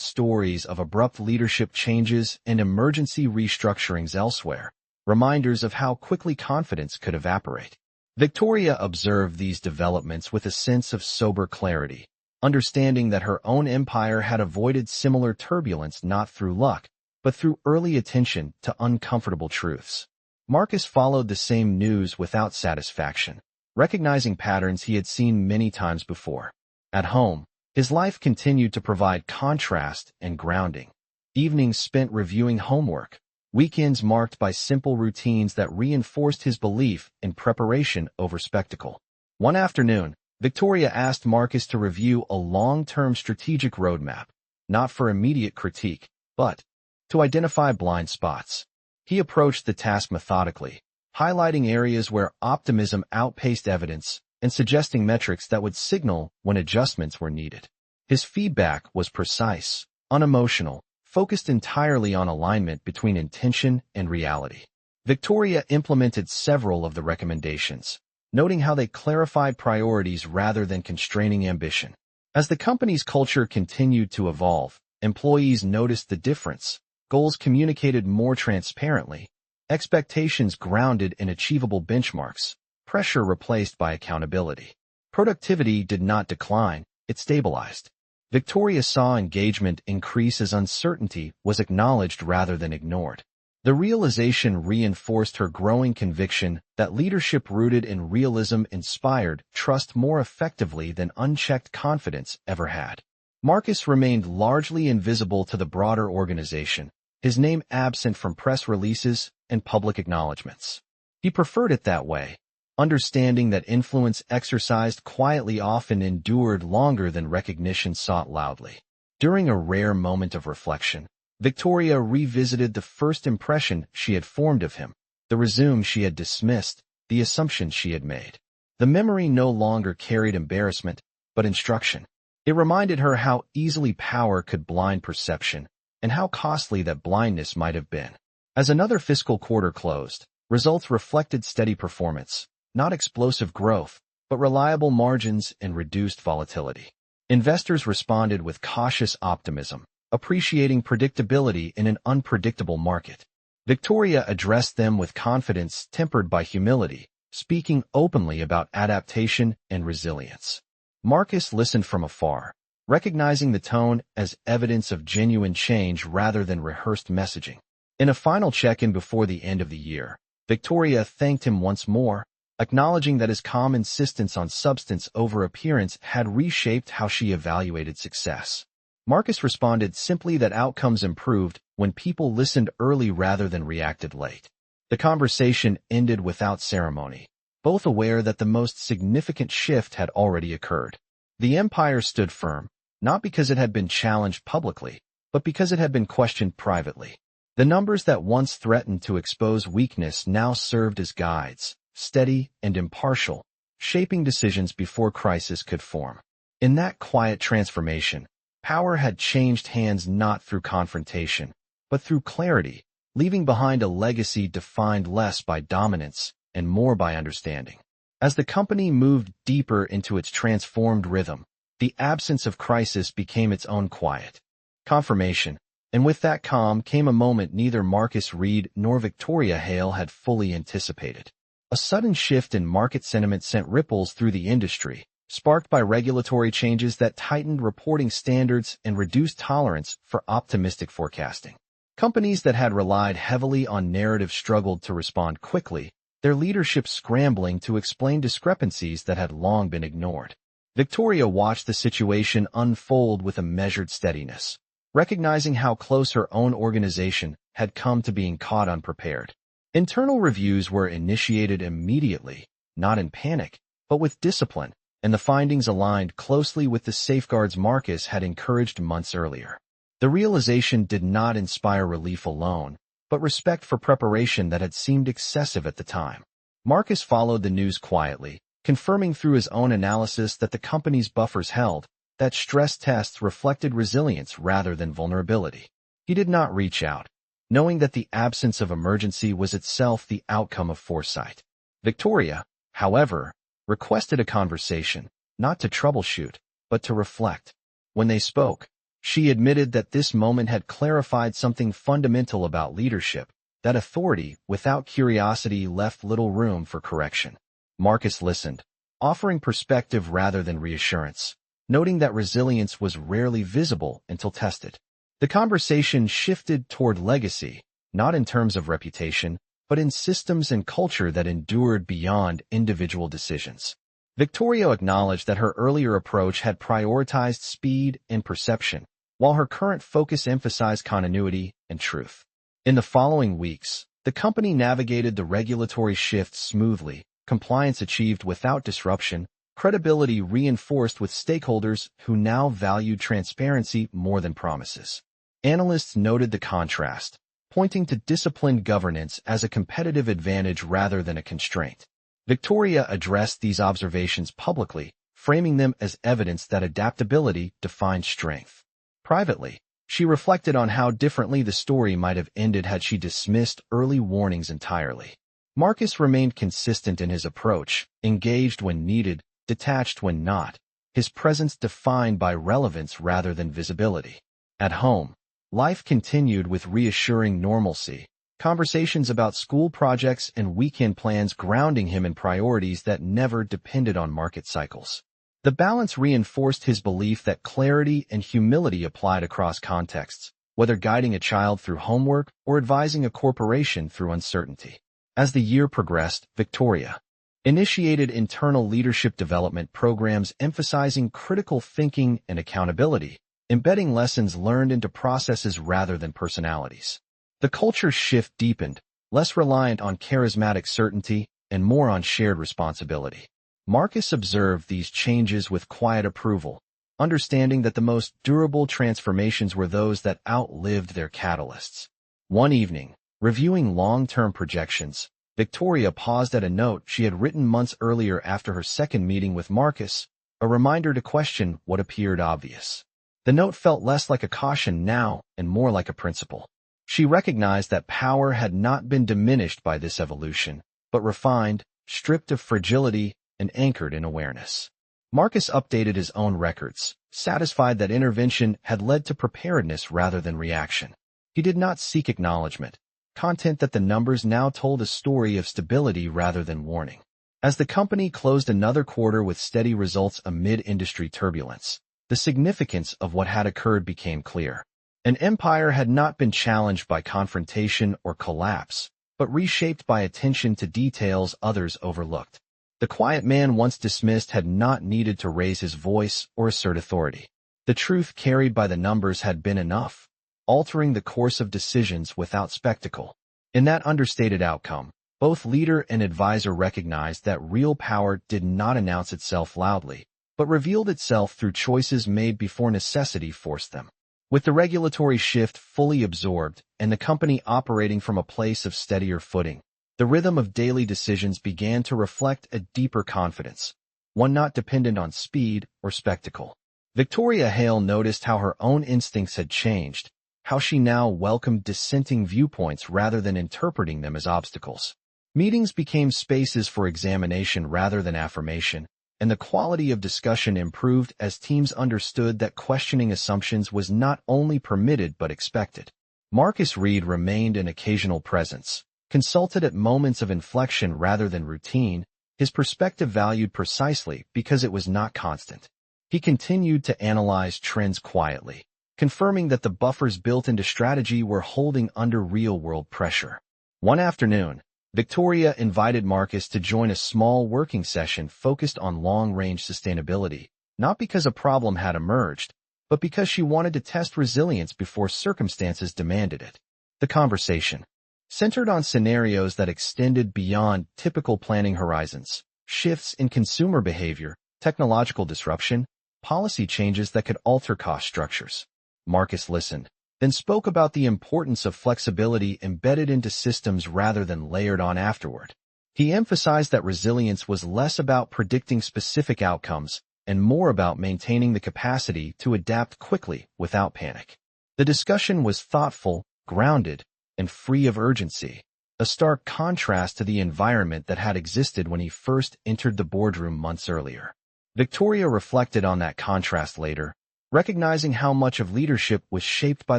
stories of abrupt leadership changes and emergency restructurings elsewhere, reminders of how quickly confidence could evaporate. Victoria observed these developments with a sense of sober clarity, understanding that her own empire had avoided similar turbulence not through luck, but through early attention to uncomfortable truths. Marcus followed the same news without satisfaction, recognizing patterns he had seen many times before. At home, his life continued to provide contrast and grounding. Evenings spent reviewing homework, weekends marked by simple routines that reinforced his belief in preparation over spectacle. One afternoon, Victoria asked Marcus to review a long-term strategic roadmap, not for immediate critique, but to identify blind spots. He approached the task methodically, highlighting areas where optimism outpaced evidence and suggesting metrics that would signal when adjustments were needed. His feedback was precise, unemotional, focused entirely on alignment between intention and reality. Victoria implemented several of the recommendations, noting how they clarified priorities rather than constraining ambition. As the company's culture continued to evolve, employees noticed the difference. Goals communicated more transparently, expectations grounded in achievable benchmarks, pressure replaced by accountability. Productivity did not decline, it stabilized. Victoria saw engagement increase as uncertainty was acknowledged rather than ignored. The realization reinforced her growing conviction that leadership rooted in realism inspired trust more effectively than unchecked confidence ever had. Marcus remained largely invisible to the broader organization, his name absent from press releases and public acknowledgments. He preferred it that way, understanding that influence exercised quietly often endured longer than recognition sought loudly. During a rare moment of reflection, Victoria revisited the first impression she had formed of him, the resume she had dismissed, the assumptions she had made. The memory no longer carried embarrassment, but instruction. It reminded her how easily power could blind perception, and how costly that blindness might have been. As another fiscal quarter closed, Results reflected steady performance, not explosive growth, but reliable margins and reduced volatility. Investors responded with cautious optimism, appreciating predictability in an unpredictable market. Victoria addressed them with confidence tempered by humility, speaking openly about adaptation and resilience. Marcus listened from afar, recognizing the tone as evidence of genuine change rather than rehearsed messaging. In a final check-in before the end of the year, Victoria thanked him once more, acknowledging that his calm insistence on substance over appearance had reshaped how she evaluated success. Marcus responded simply that outcomes improved when people listened early rather than reacted late. The conversation ended without ceremony, both aware that the most significant shift had already occurred. The empire stood firm, not because it had been challenged publicly, but because it had been questioned privately. The numbers that once threatened to expose weakness now served as guides, steady and impartial, shaping decisions before crisis could form. In that quiet transformation, power had changed hands not through confrontation, but through clarity, leaving behind a legacy defined less by dominance and more by understanding. As the company moved deeper into its transformed rhythm, the absence of crisis became its own quiet confirmation, and with that calm came a moment neither Marcus Reed nor Victoria Hale had fully anticipated. A sudden shift in market sentiment sent ripples through the industry, sparked by regulatory changes that tightened reporting standards and reduced tolerance for optimistic forecasting. Companies that had relied heavily on narrative struggled to respond quickly, their leadership scrambling to explain discrepancies that had long been ignored. Victoria watched the situation unfold with a measured steadiness, recognizing how close her own organization had come to being caught unprepared. Internal reviews were initiated immediately, not in panic, but with discipline, and the findings aligned closely with the safeguards Marcus had encouraged months earlier. The realization did not inspire relief alone, but respect for preparation that had seemed excessive at the time. Marcus followed the news quietly, confirming through his own analysis that the company's buffers held, that stress tests reflected resilience rather than vulnerability. He did not reach out, knowing that the absence of emergency was itself the outcome of foresight. Victoria, however, requested a conversation, not to troubleshoot, but to reflect. When they spoke, she admitted that this moment had clarified something fundamental about leadership, that authority without curiosity left little room for correction. Marcus listened, offering perspective rather than reassurance, noting that resilience was rarely visible until tested. The conversation shifted toward legacy, not in terms of reputation, but in systems and culture that endured beyond individual decisions. Victoria acknowledged that her earlier approach had prioritized speed and perception, while her current focus emphasized continuity and truth. In the following weeks, the company navigated the regulatory shifts smoothly, compliance achieved without disruption, credibility reinforced with stakeholders who now valued transparency more than promises. Analysts noted the contrast, pointing to disciplined governance as a competitive advantage rather than a constraint. Victoria addressed these observations publicly, framing them as evidence that adaptability defined strength. Privately, she reflected on how differently the story might have ended had she dismissed early warnings entirely. Marcus remained consistent in his approach, engaged when needed, detached when not, his presence defined by relevance rather than visibility. At home, life continued with reassuring normalcy, conversations about school projects and weekend plans grounding him in priorities that never depended on market cycles. The balance reinforced his belief that clarity and humility applied across contexts, whether guiding a child through homework or advising a corporation through uncertainty. As the year progressed, Victoria initiated internal leadership development programs emphasizing critical thinking and accountability, embedding lessons learned into processes rather than personalities. The culture shift deepened, less reliant on charismatic certainty and more on shared responsibility. Marcus observed these changes with quiet approval, understanding that the most durable transformations were those that outlived their catalysts. One evening, reviewing long-term projections, Victoria paused at a note she had written months earlier after her second meeting with Marcus, a reminder to question what appeared obvious. The note felt less like a caution now and more like a principle. She recognized that power had not been diminished by this evolution, but refined, stripped of fragility, and anchored in awareness. Marcus updated his own records, satisfied that intervention had led to preparedness rather than reaction. He did not seek acknowledgement, content that the numbers now told a story of stability rather than warning. As the company closed another quarter with steady results amid industry turbulence, the significance of what had occurred became clear. An empire had not been challenged by confrontation or collapse, but reshaped by attention to details others overlooked. The quiet man once dismissed had not needed to raise his voice or assert authority. The truth carried by the numbers had been enough, altering the course of decisions without spectacle. In that understated outcome, both leader and advisor recognized that real power did not announce itself loudly, but revealed itself through choices made before necessity forced them. With the regulatory shift fully absorbed and the company operating from a place of steadier footing, the rhythm of daily decisions began to reflect a deeper confidence, one not dependent on speed or spectacle. Victoria Hale noticed how her own instincts had changed, how she now welcomed dissenting viewpoints rather than interpreting them as obstacles. Meetings became spaces for examination rather than affirmation, and the quality of discussion improved as teams understood that questioning assumptions was not only permitted but expected. Marcus Reed remained an occasional presence, consulted at moments of inflection rather than routine, his perspective valued precisely because it was not constant. He continued to analyze trends quietly, confirming that the buffers built into strategy were holding under real-world pressure. One afternoon, Victoria invited Marcus to join a small working session focused on long-range sustainability, not because a problem had emerged, but because she wanted to test resilience before circumstances demanded it. The conversation centered on scenarios that extended beyond typical planning horizons, shifts in consumer behavior, technological disruption, policy changes that could alter cost structures. Marcus listened, then spoke about the importance of flexibility embedded into systems rather than layered on afterward. He emphasized that resilience was less about predicting specific outcomes and more about maintaining the capacity to adapt quickly without panic. The discussion was thoughtful, grounded, and free of urgency, a stark contrast to the environment that had existed when he first entered the boardroom months earlier. Victoria reflected on that contrast later, recognizing how much of leadership was shaped by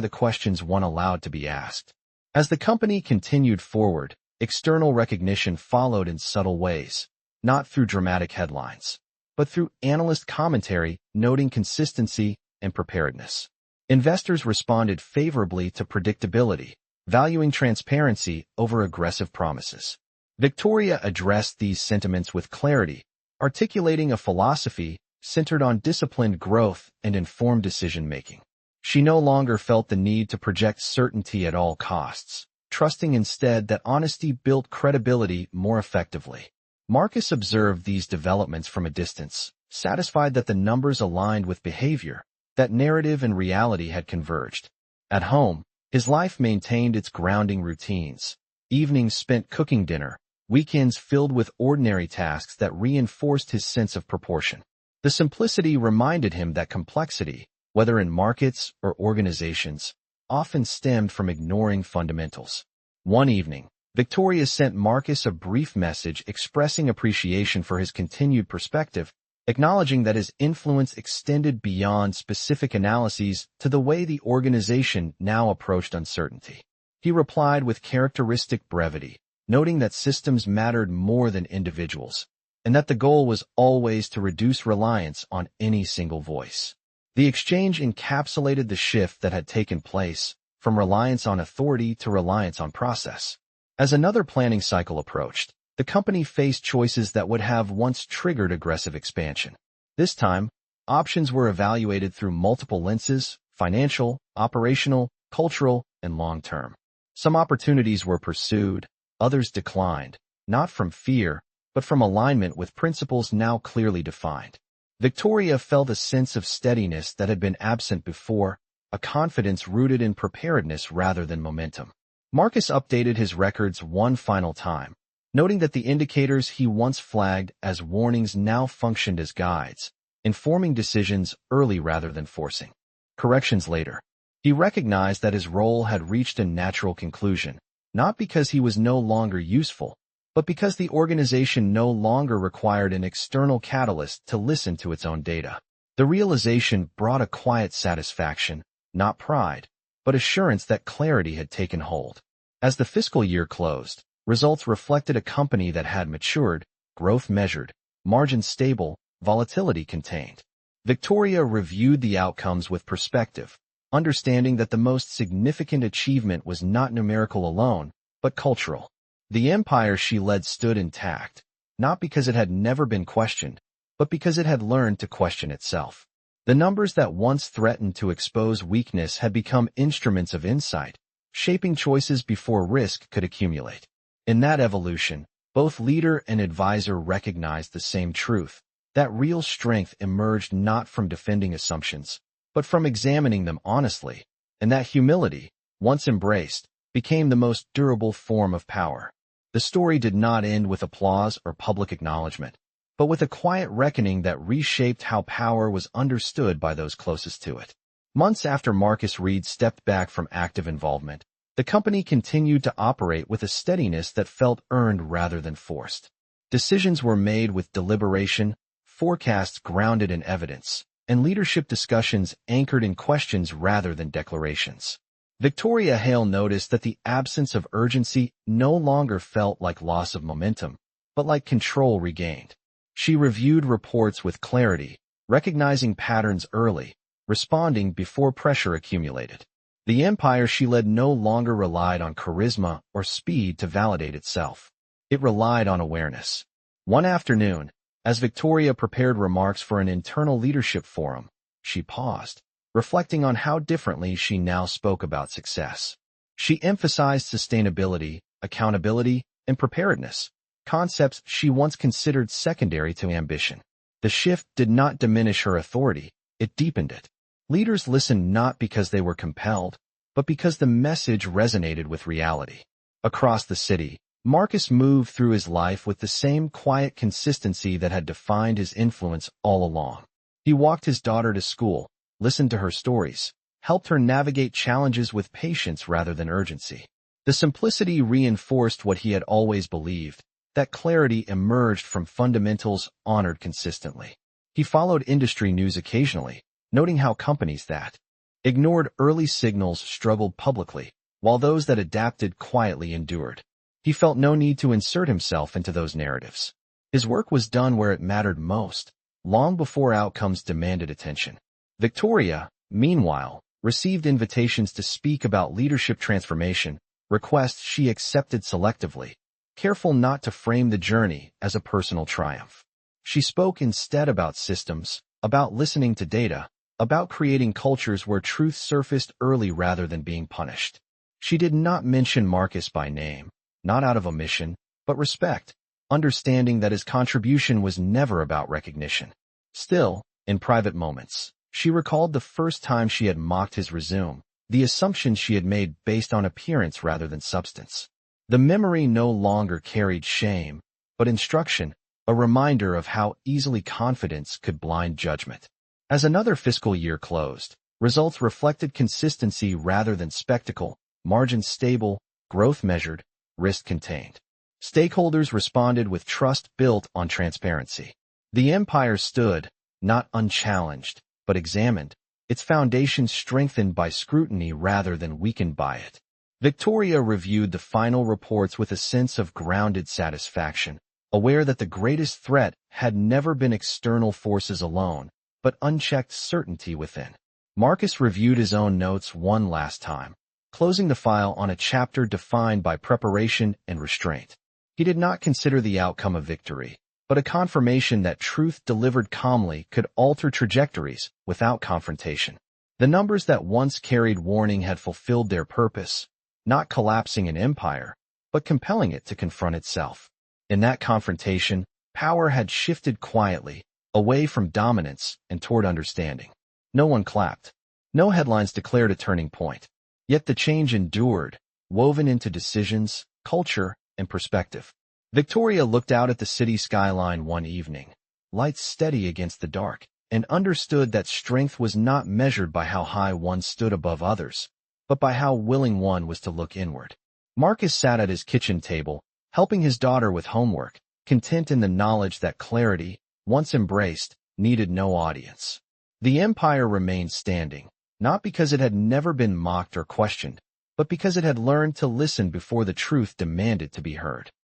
the questions one allowed to be asked. As the company continued forward, external recognition followed in subtle ways, not through dramatic headlines, but through analyst commentary noting consistency and preparedness. Investors responded favorably to predictability, valuing transparency over aggressive promises. Victoria addressed these sentiments with clarity, articulating a philosophy centered on disciplined growth and informed decision-making. She no longer felt the need to project certainty at all costs, trusting instead that honesty built credibility more effectively. Marcus observed these developments from a distance, satisfied that the numbers aligned with behavior, that narrative and reality had converged. At home, his life maintained its grounding routines, evenings spent cooking dinner, weekends filled with ordinary tasks that reinforced his sense of proportion. The simplicity reminded him that complexity, whether in markets or organizations, often stemmed from ignoring fundamentals. One evening, Victoria sent Marcus a brief message expressing appreciation for his continued perspective, acknowledging that his influence extended beyond specific analyses to the way the organization now approached uncertainty. He replied with characteristic brevity, noting that systems mattered more than individuals, and that the goal was always to reduce reliance on any single voice. The exchange encapsulated the shift that had taken place, from reliance on authority to reliance on process. As another planning cycle approached, the company faced choices that would have once triggered aggressive expansion. This time, options were evaluated through multiple lenses: financial, operational, cultural, and long-term. Some opportunities were pursued, others declined, not from fear, but from alignment with principles now clearly defined. Victoria felt a sense of steadiness that had been absent before, a confidence rooted in preparedness rather than momentum. Marcus updated his records one final time, noting that the indicators he once flagged as warnings now functioned as guides, informing decisions early rather than forcing corrections later. He recognized that his role had reached a natural conclusion, not because he was no longer useful, but because the organization no longer required an external catalyst to listen to its own data. The realization brought a quiet satisfaction, not pride, but assurance that clarity had taken hold. As the fiscal year closed, results reflected a company that had matured, growth measured, margins stable, volatility contained. Victoria reviewed the outcomes with perspective, understanding that the most significant achievement was not numerical alone, but cultural. The empire she led stood intact, not because it had never been questioned, but because it had learned to question itself. The numbers that once threatened to expose weakness had become instruments of insight, shaping choices before risk could accumulate. In that evolution, both leader and advisor recognized the same truth, that real strength emerged not from defending assumptions, but from examining them honestly, and that humility, once embraced, became the most durable form of power. The story did not end with applause or public acknowledgement, but with a quiet reckoning that reshaped how power was understood by those closest to it. Months after Marcus Reed stepped back from active involvement, the company continued to operate with a steadiness that felt earned rather than forced. Decisions were made with deliberation, forecasts grounded in evidence, and leadership discussions anchored in questions rather than declarations. Victoria Hale noticed that the absence of urgency no longer felt like loss of momentum, but like control regained. She reviewed reports with clarity, recognizing patterns early, responding before pressure accumulated. The empire she led no longer relied on charisma or speed to validate itself. It relied on awareness. One afternoon, as Victoria prepared remarks for an internal leadership forum, she paused, reflecting on how differently she now spoke about success. She emphasized sustainability, accountability, and preparedness, concepts she once considered secondary to ambition. The shift did not diminish her authority, it deepened it. Leaders listened not because they were compelled, but because the message resonated with reality. Across the city, Marcus moved through his life with the same quiet consistency that had defined his influence all along. He walked his daughter to school, listened to her stories, helped her navigate challenges with patience rather than urgency. The simplicity reinforced what he had always believed, that clarity emerged from fundamentals honored consistently. He followed industry news occasionally, noting how companies that ignored early signals struggled publicly, while those that adapted quietly endured. He felt no need to insert himself into those narratives. His work was done where it mattered most, long before outcomes demanded attention. Victoria, meanwhile, received invitations to speak about leadership transformation, requests she accepted selectively, careful not to frame the journey as a personal triumph. She spoke instead about systems, about listening to data, about creating cultures where truth surfaced early rather than being punished. She did not mention Marcus by name, not out of omission, but respect, understanding that his contribution was never about recognition. Still, in private moments, she recalled the first time she had mocked his resume, the assumptions she had made based on appearance rather than substance. The memory no longer carried shame, but instruction, a reminder of how easily confidence could blind judgment. As another fiscal year closed, results reflected consistency rather than spectacle, margins stable, growth measured, risk contained. Stakeholders responded with trust built on transparency. The empire stood, not unchallenged, but examined, its foundation strengthened by scrutiny rather than weakened by it. Victoria reviewed the final reports with a sense of grounded satisfaction, aware that the greatest threat had never been external forces alone, but unchecked certainty within. Marcus reviewed his own notes one last time, closing the file on a chapter defined by preparation and restraint. He did not consider the outcome a victory, but a confirmation that truth delivered calmly could alter trajectories without confrontation. The numbers that once carried warning had fulfilled their purpose, not collapsing an empire, but compelling it to confront itself. In that confrontation, power had shifted quietly, away from dominance and toward understanding. No one clapped. No headlines declared a turning point. Yet the change endured, woven into decisions, culture, and perspective. Victoria looked out at the city skyline one evening, lights steady against the dark. and understood that strength was not measured by how high one stood above others, but by how willing one was to look inward. Marcus sat at his kitchen table, helping his daughter with homework, content in the knowledge that clarity, once embraced, needed no audience. The empire remained standing, not because it had never been mocked or questioned, but because it had learned to listen before the truth demanded to be heard.